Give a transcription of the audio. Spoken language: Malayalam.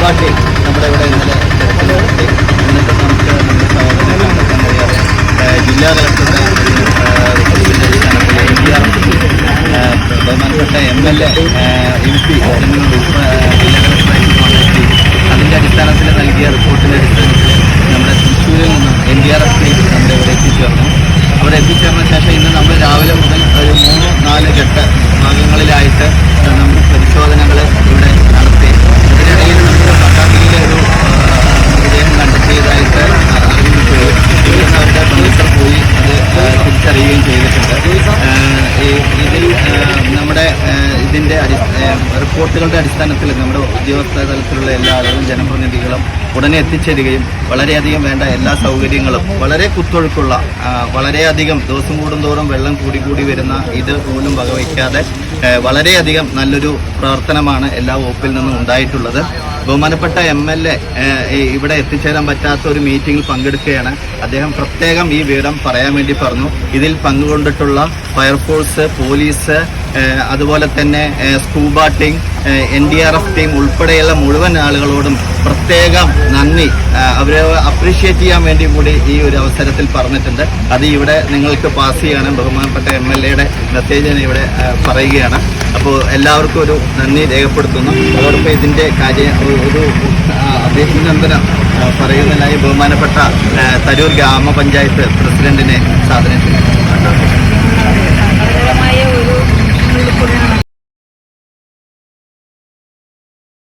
പാർട്ടി നമ്മുടെ ഇവിടെ ഇന്നലെ നടത്തി. എന്നിട്ട് നമുക്ക് നമ്മുടെ സഹോദരനെ കണ്ടെത്താൻ കഴിയാതെ ജില്ലാ കളക്ടറുടെ ബഹുമാനപ്പെട്ട MLA MP ജില്ലാ കളക്ടറായിട്ട് കോൺടാക്ട് ചെയ്തു. അതിൻ്റെ അടിസ്ഥാനത്തിൽ നൽകിയ റിപ്പോർട്ടിൻ്റെ അടിസ്ഥാനത്തിൽ നമ്മുടെ തൃശ്ശൂരിൽ നിന്നും NDRF ടീം നമ്മുടെ ഇവിടെ എത്തിച്ചേർന്നു. അവിടെ എത്തിച്ചേർന്ന ശേഷം ഇന്ന് നമ്മൾ രാവിലെ മുതൽ ഒരു 3-4 ഘട്ട ഭാഗങ്ങളിലായിട്ട് നമ്മൾ പരിശോധനകൾ ഇവിടെ നടത്തി. ഇതിനിടയിൽ നമുക്ക് പട്ടാമ്പിയിലെ ഒരു മൃതദേഹം കണ്ടെത്തിയതായിട്ട് അറിയിക്കുകയും അവരുടെ ബന്ധുക്കൾ പോയി അത് തിരിച്ചറിയുകയും ചെയ്തിട്ടുണ്ട്. ഇതിൽ നമ്മുടെ ഇതിൻ്റെ റിപ്പോർട്ടുകളുടെ അടിസ്ഥാനത്തിൽ നമ്മുടെ ഉദ്യോഗസ്ഥ തലത്തിലുള്ള എല്ലാ ആളുകളും ജനപ്രതിനിധികളും ഉടനെ എത്തിച്ചേരുകയും വളരെയധികം വേണ്ട എല്ലാ സൗകര്യങ്ങളും വളരെ കുത്തൊഴുക്കുള്ള വളരെയധികം ദിവസം കൂടുന്തോറും വെള്ളം കൂടി വരുന്ന ഇത് പോലും വകവയ്ക്കാതെ വളരെയധികം നല്ലൊരു പ്രവർത്തനമാണ് എല്ലാ വകുപ്പിൽ നിന്നും ഉണ്ടായിട്ടുള്ളത്. ബഹുമാനപ്പെട്ട MLA ഇവിടെ എത്തിച്ചേരാൻ പറ്റാത്ത ഒരു മീറ്റിംഗിൽ പങ്കെടുക്കുകയാണ്. അദ്ദേഹം പ്രത്യേകം ഈ വിവരം പറയാൻ വേണ്ടി പറഞ്ഞു. ഇതിൽ പങ്കുകൊണ്ടിട്ടുള്ള ഫയർഫോഴ്സ്, പോലീസ്, അതുപോലെ തന്നെ സ്കൂബ ടീം, NDRF ടീം ഉൾപ്പെടെയുള്ള മുഴുവൻ ആളുകളോടും പ്രത്യേകം നന്ദി അവരെ അപ്രീഷിയേറ്റ് ചെയ്യാൻ വേണ്ടി കൂടി ഈ ഒരു അവസരത്തിൽ പറഞ്ഞിട്ടുണ്ട്. അത് ഇവിടെ നിങ്ങൾക്ക് പാസ് ചെയ്യണം. ബഹുമാനപ്പെട്ട MLAയുടെ മെസ്സേജിന് ഇവിടെ പറയുകയാണ്. അപ്പോൾ എല്ലാവർക്കും ഒരു നന്ദി രേഖപ്പെടുത്തുന്നു. അതോടൊപ്പം ഇതിൻ്റെ ഒരു അഭിനന്ദനം പറയുന്നതിനായി ബഹുമാനപ്പെട്ട തരൂർ ഗ്രാമപഞ്ചായത്ത് പ്രസിഡന്റിനെ സാധനം ചെയ്യുന്നു.